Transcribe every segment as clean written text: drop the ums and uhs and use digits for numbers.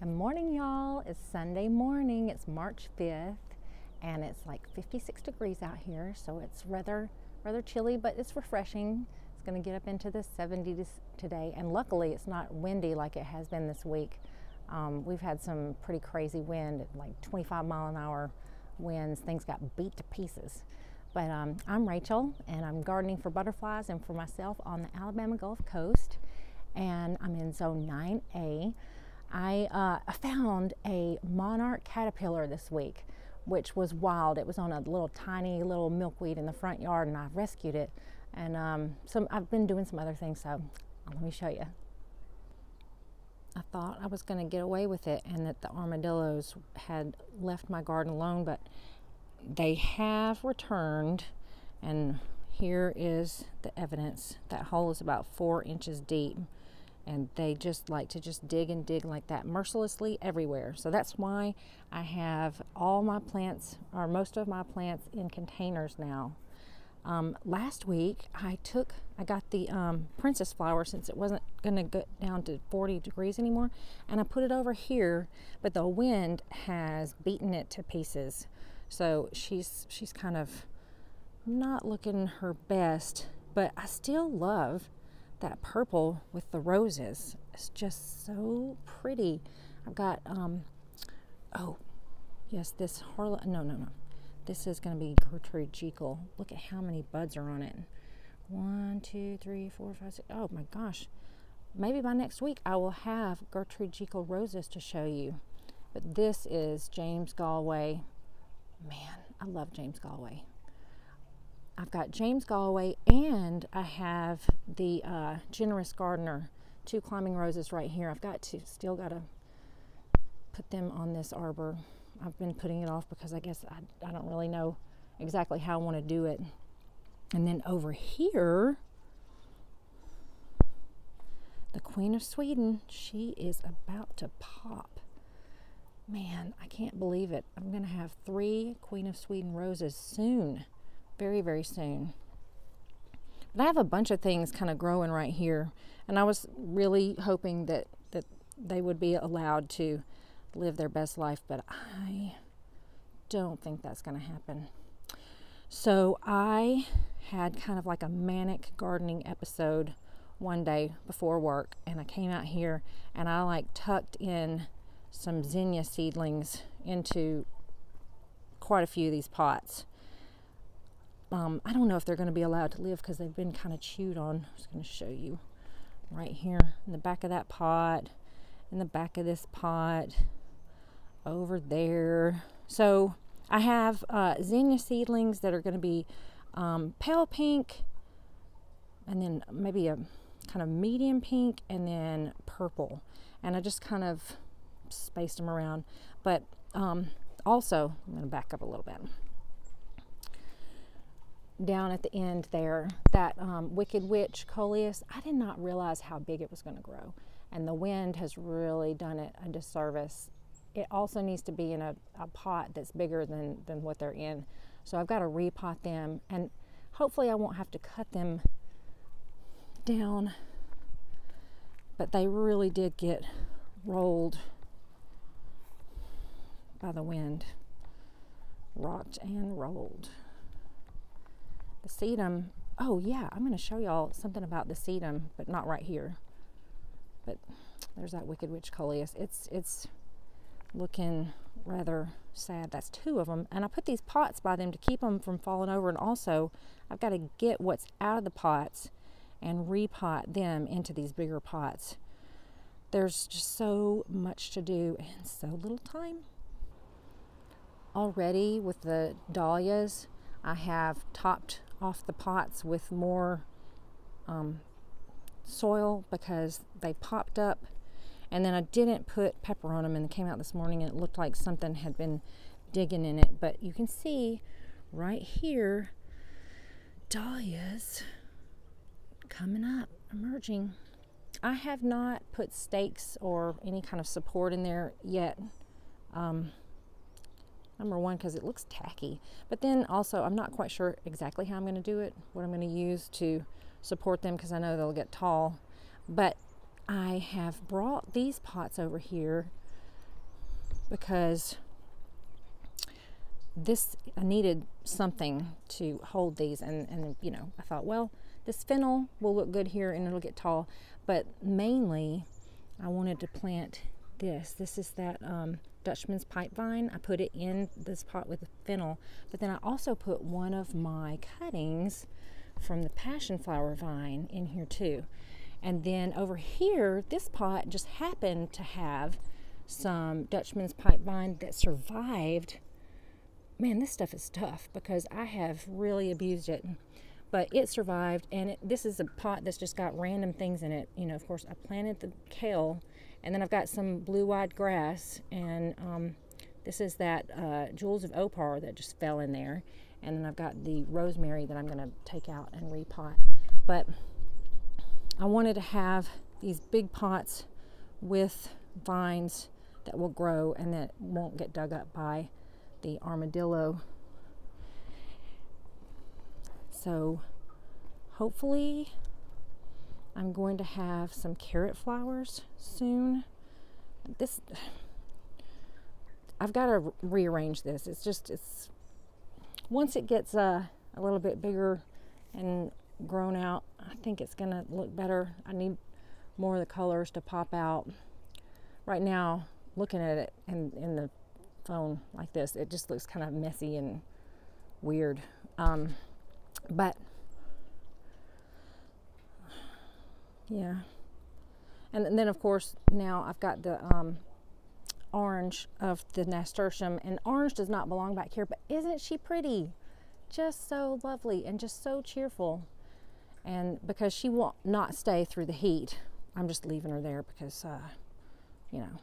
Good morning, y'all. It's Sunday morning. It's March 5th and it's like 56 degrees out here, so it's rather chilly, but it's refreshing. It's going to get up into the 70s today, and luckily it's not windy like it has been this week. We've had some pretty crazy wind, like 25-mile-an-hour winds. Things got beat to pieces. But I'm Rachel, and I'm gardening for butterflies and for myself on the Alabama Gulf Coast, and I'm in zone 9A. I found a monarch caterpillar this week, which was wild. It was on a tiny little milkweed in the front yard, and I rescued it. And I've been doing some other things, so let me show you. I thought I was going to get away with it and that the armadillos had left my garden alone, but they have returned, and here is the evidence. That hole is about 4 inches deep. And they just like to dig and dig like that mercilessly everywhere. So that's why I have all my plants, or most of my plants, in containers now. Last week I got the princess flower, since it wasn't going to go down to 40 degrees anymore, and I put it over here, but the wind has beaten it to pieces. So she's kind of not looking her best, but I still love that purple with the roses. It's just so pretty. I've got oh yes, this this is going to be Gertrude Jekyll. Look at how many buds are on it. 1, 2, 3, 4, 5, 6. Oh my gosh, maybe by next week I will have Gertrude Jekyll roses to show you. But this is James Galway. Man, I love James Galway. I've got James Galway, and I have the Generous Gardener, 2 climbing roses right here. Still got to put them on this arbor. I've been putting it off because I guess I don't really know exactly how I want to do it. And then over here, the Queen of Sweden, she is about to pop. Man, I can't believe it. I'm going to have 3 Queen of Sweden roses soon. Very, very soon. But I have a bunch of things kind of growing right here, and I was really hoping that they would be allowed to live their best life, but I don't think that's going to happen. So I had kind of like a manic gardening episode one day before work, and I came out here and I like tucked in some zinnia seedlings into quite a few of these pots. I don't know if they're going to be allowed to live because they've been kind of chewed on. I'm just going to show you right here in the back of that pot, in the back of this pot, over there. So I have zinnia seedlings that are going to be pale pink, and then maybe a kind of medium pink, and then purple. And I just kind of spaced them around. But also, I'm going to back up a little bit. Down at the end there, that Wicked Witch coleus, I did not realize how big it was going to grow, and the wind has really done it a disservice. It also needs to be in a pot that's bigger than what they're in, so I've got to repot them, and hopefully I won't have to cut them down, but they really did get rolled by the wind, rocked and rolled. The sedum, oh yeah, I'm going to show y'all something about the sedum, but not right here. But there's that Wicked Witch coleus. It's looking rather sad. That's 2 of them. And I put these pots by them to keep them from falling over. And also, I've got to get what's out of the pots and repot them into these bigger pots. There's just so much to do and so little time. Already with the dahlias, I have topped off the pots with more soil because they popped up, and then I didn't put pepper on them, and it came out this morning and it looked like something had been digging in it. But you can see right here, dahlias coming up, emerging. I have not put stakes or any kind of support in there yet. Number one, because it looks tacky, but then also I'm not quite sure exactly how I'm going to do it, what I'm going to use to support them, because I know they'll get tall. But I have brought these pots over here because I needed something to hold these, and you know, I thought, well, this fennel will look good here and it'll get tall, but mainly I wanted to plant this. This is that Dutchman's pipe vine. I put it in this pot with the fennel, but then I also put one of my cuttings from the passion flower vine in here too. And then over here, this pot just happened to have some Dutchman's pipe vine that survived. Man, this stuff is tough because I have really abused it, but it survived. And this is a pot that's just got random things in it. You know, of course, I planted the kale, and then I've got some blue-eyed grass, and this is that Jewels of Opar that just fell in there. And then I've got the rosemary that I'm going to take out and repot. But I wanted to have these big pots with vines that will grow and that won't get dug up by the armadillo. So hopefully I'm going to have some carrot flowers soon. I've got to rearrange this. It's once it gets a little bit bigger and grown out, I think it's gonna look better. I need more of the colors to pop out. Right now, looking at it in the phone like this, it just looks kind of messy and weird. But yeah, and then of course now I've got the orange of the nasturtium, and orange does not belong back here, but isn't she pretty? Just so lovely and just so cheerful. And because she will not stay through the heat, I'm just leaving her there because you know,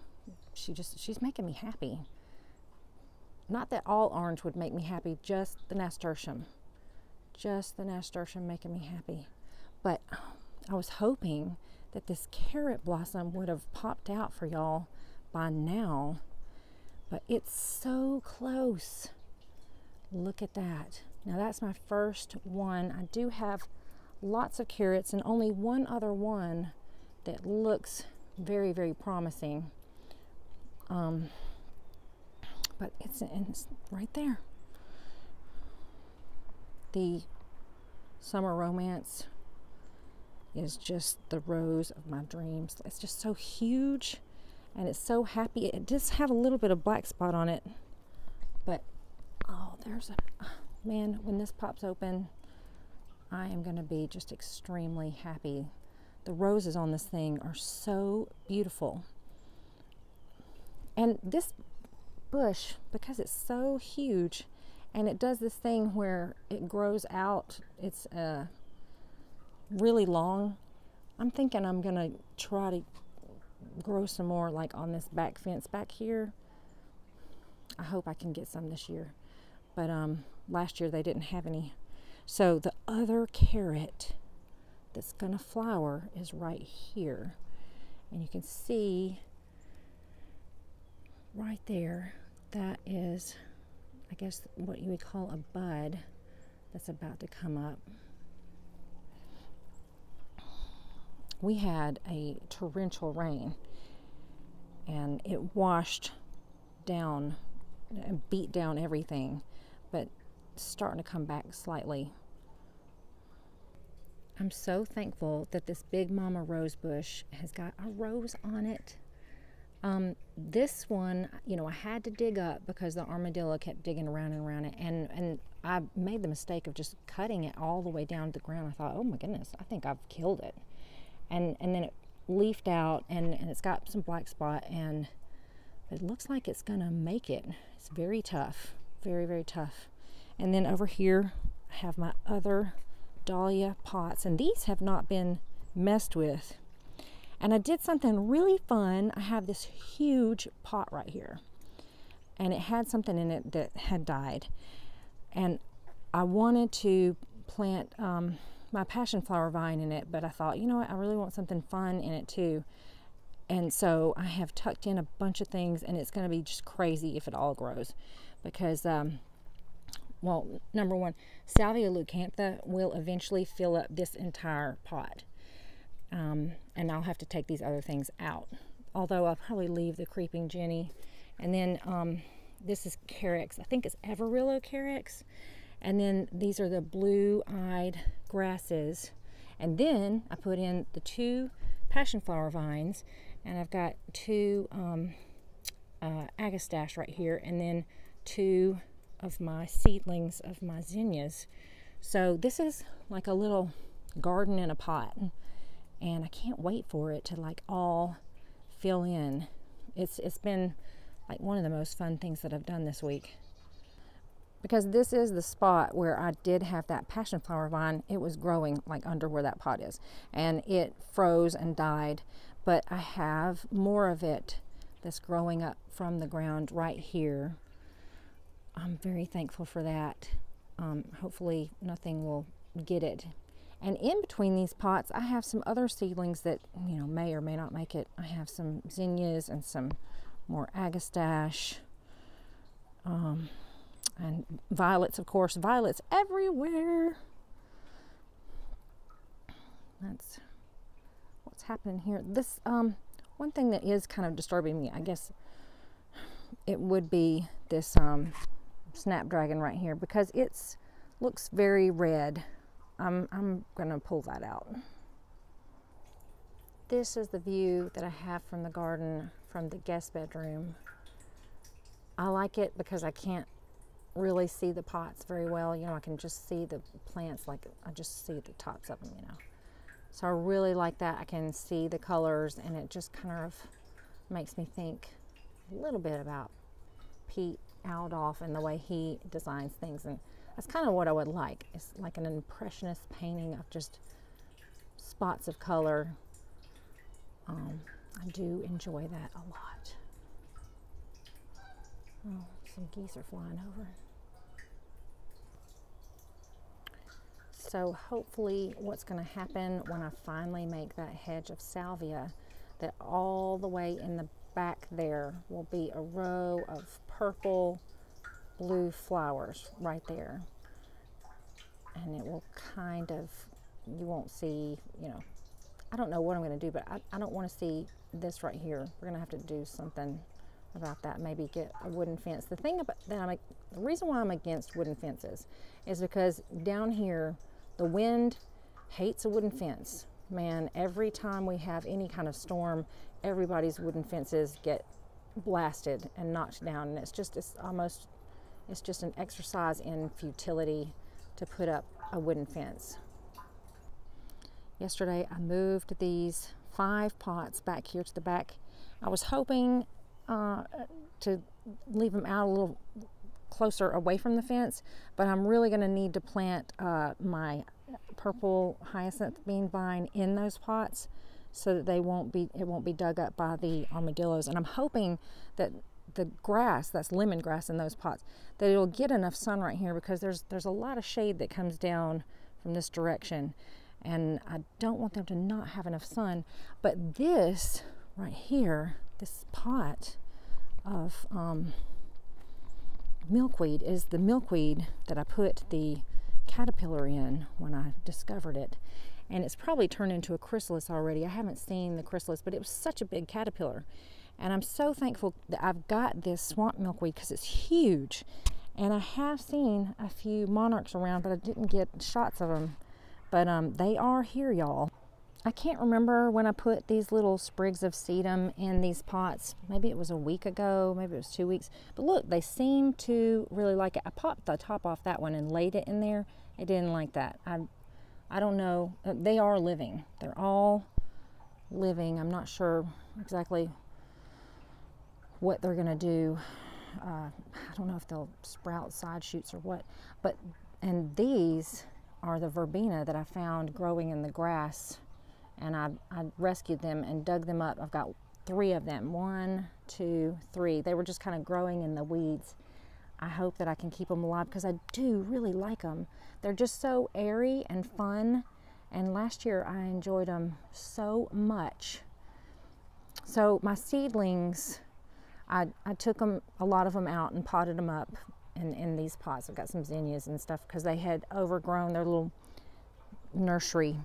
she's making me happy. Not that all orange would make me happy, just the nasturtium making me happy. But I was hoping that this carrot blossom would have popped out for y'all by now, but it's so close. Look at that. Now that's my first one. I do have lots of carrots and only one other one that looks very, very promising. But it's right there. The summer romance is just the rose of my dreams. It's just so huge and it's so happy. It does have a little bit of black spot on it, but oh, there's a man, when this pops open, I am going to be just extremely happy. The roses on this thing are so beautiful. And this bush, because it's so huge and it does this thing where it grows out, it's really long. I'm thinking I'm going to try to grow some more like on this back fence back here. I hope I can get some this year. But last year they didn't have any. So the other carrot that's gonna flower is right here. And you can see right there, that is, I guess, what you would call a bud that's about to come up. We had a torrential rain and it washed down and beat down everything, but it's starting to come back slightly. I'm so thankful that this big mama rose bush has got a rose on it. This one, you know, I had to dig up because the armadillo kept digging around and around it, and I made the mistake of just cutting it all the way down to the ground. I thought, oh my goodness, I think I've killed it. And then it leafed out, and it's got some black spot, and it looks like it's gonna make it. It's very tough, very, very tough. And then over here, I have my other dahlia pots, and these have not been messed with. And I did something really fun. I have this huge pot right here, and it had something in it that had died. And I wanted to plant my passion flower vine in it, but I thought, you know what, I really want something fun in it too. And so I have tucked in a bunch of things, and it's going to be just crazy if it all grows, because well, number one, Salvia leucantha will eventually fill up this entire pot, and I'll have to take these other things out, although I'll probably leave the creeping Jenny And then this is Carex. I think it's Everillo Carex. And then these are the blue-eyed grasses. And then I put in the 2 passion flower vines, and I've got 2 agastache right here, and then 2 of my seedlings of my zinnias. So this is like a little garden in a pot, and I can't wait for it to like all fill in. It's been like one of the most fun things that I've done this week, because this is the spot where I did have that passion flower vine. It was growing like under where that pot is, and it froze and died, but I have more of it that's growing up from the ground right here. I'm very thankful for that. Hopefully nothing will get it. And in between these pots, I have some other seedlings that, you know, may or may not make it. I have some zinnias and some more agastache, and violets, of course. Violets everywhere. That's what's happening here. This one thing that is kind of disturbing me, I guess it would be this snapdragon right here, because it's looks very red. I'm gonna pull that out. This is the view that I have from the garden from the guest bedroom. I like it because I can't really see the pots very well. You know, I can just see the plants, like I just see the tops of them, you know. So I really like that. I can see the colors, and it just kind of makes me think a little bit about Pete Aldoff and the way he designs things. And that's kind of what I would like. It's like an impressionist painting of just spots of color. I do enjoy that a lot. Oh, some geese are flying over. So hopefully what's going to happen when I finally make that hedge of salvia, that all the way in the back there will be a row of purple blue flowers right there. And it will kind of, you won't see, you know, I don't know what I'm going to do, but I don't want to see this right here. We're going to have to do something about that. Maybe get a wooden fence. The thing about that, the reason why I'm against wooden fences is because down here, the wind hates a wooden fence. Man, every time we have any kind of storm, everybody's wooden fences get blasted and knocked down. And it's just an exercise in futility to put up a wooden fence. Yesterday, I moved these 5 pots back here to the back. I was hoping to leave them out a little closer away from the fence, but I'm really going to need to plant my purple hyacinth bean vine in those pots so that it won't be dug up by the armadillos. And I'm hoping that the grass, that's lemongrass in those pots, that it'll get enough sun right here, because there's a lot of shade that comes down from this direction, and I don't want them to not have enough sun. But this right here, this pot of milkweed, is the milkweed that I put the caterpillar in when I discovered it, and it's probably turned into a chrysalis already. I haven't seen the chrysalis, but it was such a big caterpillar, and I'm so thankful that I've got this swamp milkweed because it's huge. And I have seen a few monarchs around, but I didn't get shots of them. But they are here, y'all. I can't remember when I put these little sprigs of sedum in these pots. Maybe it was a week ago, maybe it was 2 weeks. But look, they seem to really like it. I popped the top off that one and laid it in there. It didn't like that. I don't know. They are living. They're all living. I'm not sure exactly what they're gonna do. I don't know if they'll sprout side shoots or what. And these are the verbena that I found growing in the grass, and I rescued them and dug them up. I've got 3 of them. 1, 2, 3. They were just kind of growing in the weeds. I hope that I can keep them alive because I do really like them. They're just so airy and fun, and last year I enjoyed them so much. So my seedlings, I took them, a lot of them out, and potted them up in these pots. I've got some zinnias and stuff because they had overgrown their little nursery.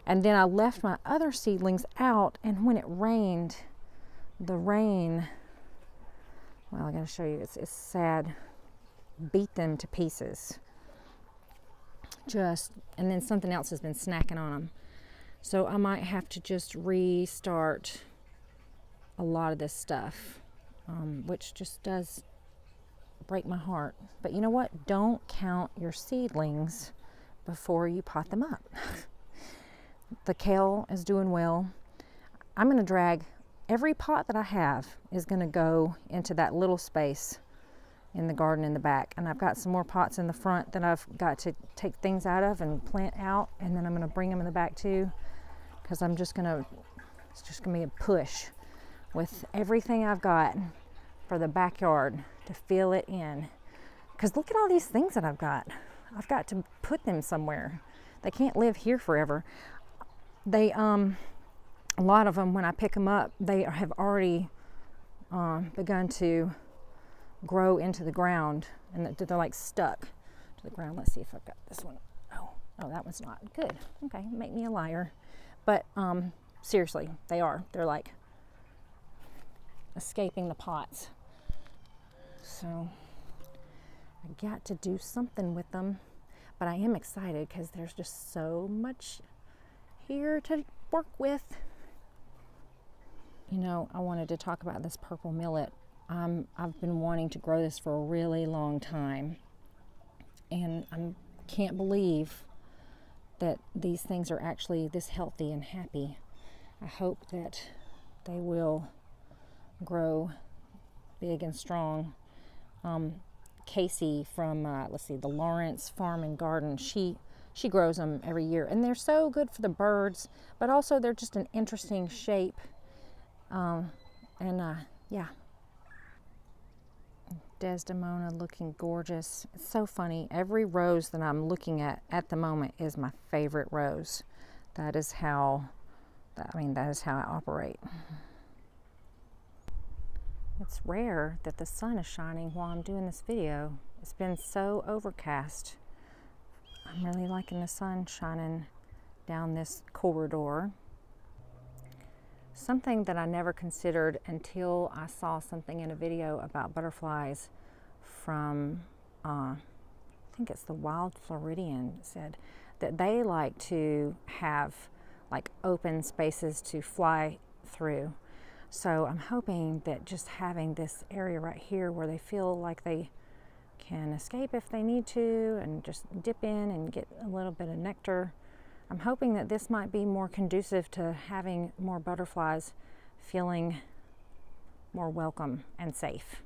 And then I left my other seedlings out, and when it rained, the rain well, I gotta show you, it's sad. Beat them to pieces. And then something else has been snacking on them. So I might have to just restart a lot of this stuff, which just does break my heart. But you know what? Don't count your seedlings before you pot them up. The kale is doing well. I'm going to drag every pot that I have is going to go into that little space in the garden in the back, and I've got some more pots in the front that I've got to take things out of and plant out, and then I'm going to bring them in the back too, because it's just going to be a push with everything I've got for the backyard to fill it in. Because look at all these things that I've got to put them somewhere. They can't live here forever. They a lot of them, when I pick them up, they have already begun to grow into the ground, and they're like stuck to the ground. Let's see if I've got this one. Oh, that one's not good. Okay, make me a liar. But seriously, they're like escaping the pots. So I got to do something with them, but I am excited because there's just so much here to work with. You know, I wanted to talk about this purple millet. I've been wanting to grow this for a really long time, and I can't believe that these things are actually this healthy and happy. I hope that they will grow big and strong. Casey from the Lawrence Farm and Garden, she grows them every year, and they're so good for the birds, but also they're just an interesting shape. Yeah. Desdemona looking gorgeous. It's so funny. Every rose that I'm looking at the moment is my favorite rose. That is how I operate. It's rare that the sun is shining while I'm doing this video. It's been so overcast. I'm really liking the sun shining down this corridor. Something that I never considered until I saw something in a video about butterflies from, I think it's the Wild Floridian, said that they like to have like open spaces to fly through. So I'm hoping that just having this area right here where they feel like they can escape if they need to and just dip in and get a little bit of nectar. I'm hoping that this might be more conducive to having more butterflies feeling more welcome and safe.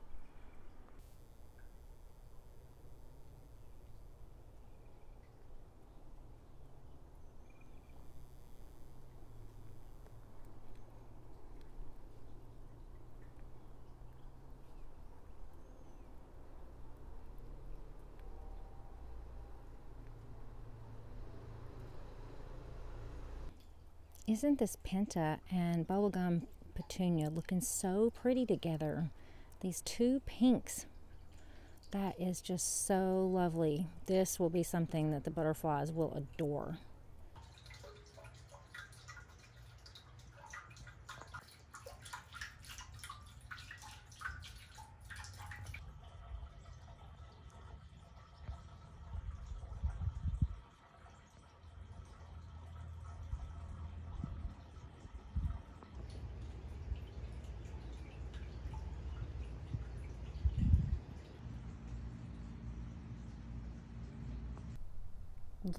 Isn't this Penta and Bubblegum Petunia looking so pretty together? These two pinks. That is just so lovely. This will be something that the butterflies will adore.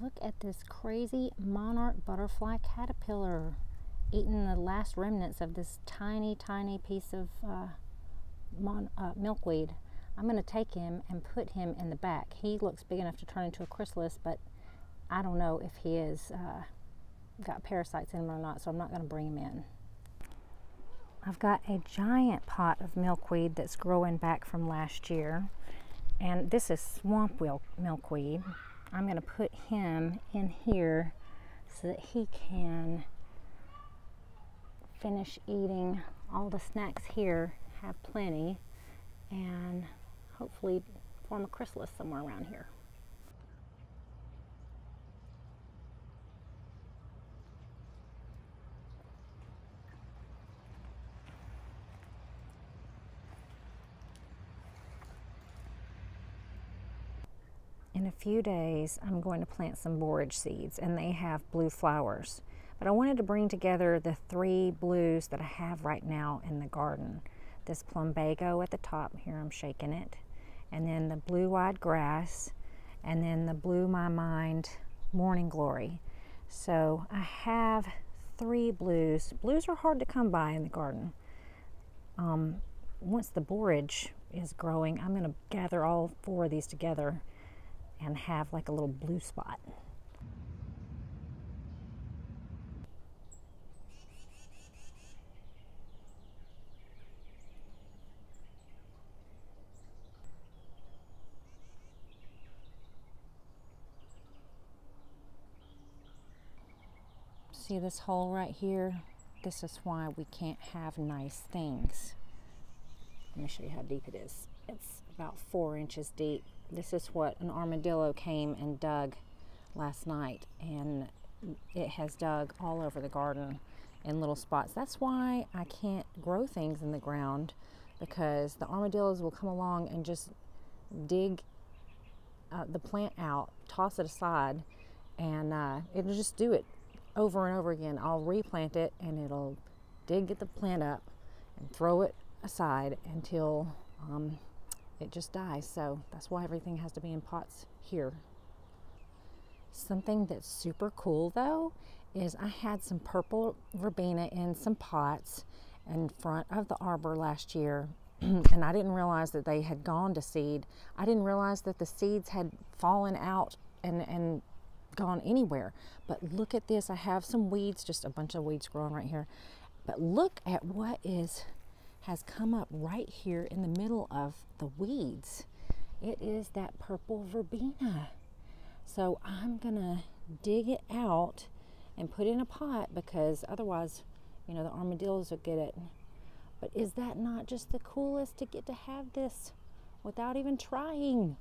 Look at this crazy Monarch Butterfly caterpillar eating the last remnants of this tiny piece of milkweed. I'm going to take him and put him in the back. He looks big enough to turn into a chrysalis, but I don't know if he is got parasites in him or not, so I'm not going to bring him in. I've got a giant pot of milkweed that's growing back from last year, and this is swamp milkweed. I'm going to put him in here so that he can finish eating all the snacks here, have plenty, and hopefully form a chrysalis somewhere around here. in a few days I'm going to plant some borage seeds, and they have blue flowers. But I wanted to bring together the 3 blues that I have right now in the garden. This plumbago at the top, here I'm shaking it, and then the blue-eyed grass, and then the Blue My Mind Morning Glory. So I have 3 blues. Blues are hard to come by in the garden. Once the borage is growing, I'm going to gather all 4 of these together and have like a little blue spot. See this hole right here? This is why we can't have nice things. Let me show you how deep it is. It's about 4 inches deep. This is what an armadillo came and dug last night, and it has dug all over the garden in little spots. That's why I can't grow things in the ground, because the armadillos will come along and just dig the plant out, toss it aside, and it'll just do it over and over again. I'll replant it and it'll dig the plant up and throw it aside until it just dies. So that's why everything has to be in pots here. Something that's super cool though is I had some purple verbena in some pots in front of the arbor last year, and I didn't realize that they had gone to seed. I didn't realize that the seeds had fallen out and gone anywhere. But look at this. I have some weeds, just a bunch of weeds growing right here. But look at what has come up right here in the middle of the weeds. It is that purple verbena. So I'm gonna dig it out and put it in a pot, because otherwise, you know, the armadillos will get it. But is that not just the coolest to get to have this without even trying?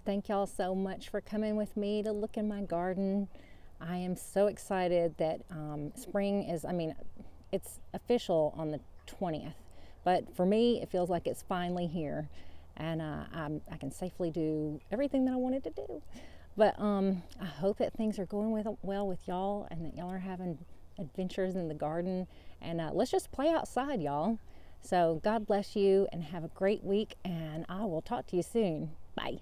Thank y'all so much for coming with me to look in my garden. I am so excited that spring is, I mean, it's official on the 20th, but for me, it feels like it's finally here, and I can safely do everything that I wanted to do. But I hope that things are going well with y'all, and that y'all are having adventures in the garden, and let's just play outside, y'all. So God bless you, and have a great week, and I will talk to you soon. Bye.